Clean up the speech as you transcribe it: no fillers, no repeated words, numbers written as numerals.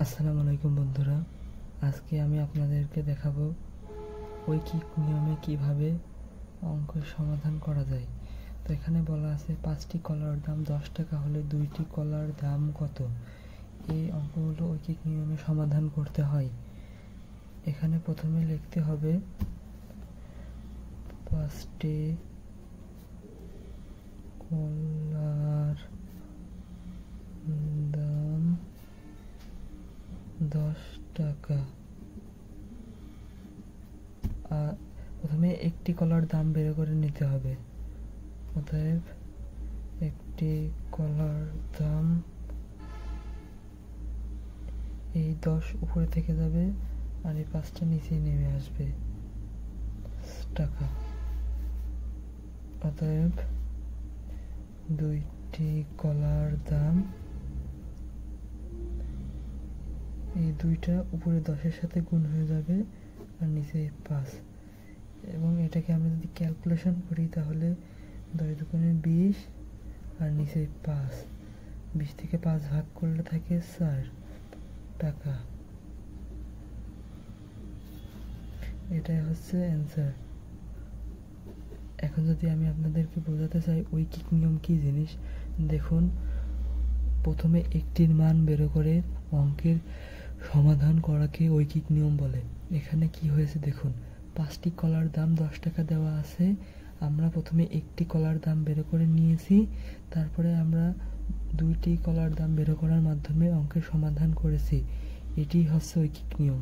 আসসালামু আলাইকুম বন্ধুরা, আজকে আমি আপনাদেরকে দেখাবো ঐকিক নিয়মে কিভাবে অঙ্কের সমাধান করা যায়। তো এখানে বলা আছে 5টি কলার দাম 10 টাকা হলে 2টি কলার দাম কত। এই অঙ্কগুলো ঐকিক নিয়মে সমাধান করতে হয়। এখানে প্রথমে লিখতে হবে 5টি কলার দাম 10 টাকা। প্রথমে একটি কলার দাম বের করে নিতে হবে। অতএব একটি কলার দাম এই 10 উপরে থেকে যাবে আর এই 5টা নিচে নেমে আসবে টাকা। অতএব 2টি কলার দাম এই 2টা উপরে 10-এর সাথে গুণ হয়ে যাবে আর নিচে 5, এবং এটাকে আমরা যদি ক্যালকুলেশন করি তাহলে 10 দুগুণে 20 আর নিচে 5, 20 থেকে 5 ভাগ করলে থাকে 4 টাকা। এটাই হচ্ছে অ্যান্সার। এখন যদি আমি আপনাদেরকে বোঝাতে চাই ঐকিক নিয়ম কি জিনিস, দেখুন প্রথমে একটির মান বের করে অঙ্কের সমাধান করাকে ঐকিক নিয়ম বলে। এখানে কি হয়েছে দেখুন, 5টি কলার দাম 10 টাকা দেওয়া আছে, আমরা প্রথমে একটি কলার দাম বের করে নিয়েছি, তারপরে আমরা 2টি কলার দাম বের করার মাধ্যমে অঙ্কের সমাধান করেছি। এটি হচ্ছে ঐকিক নিয়ম।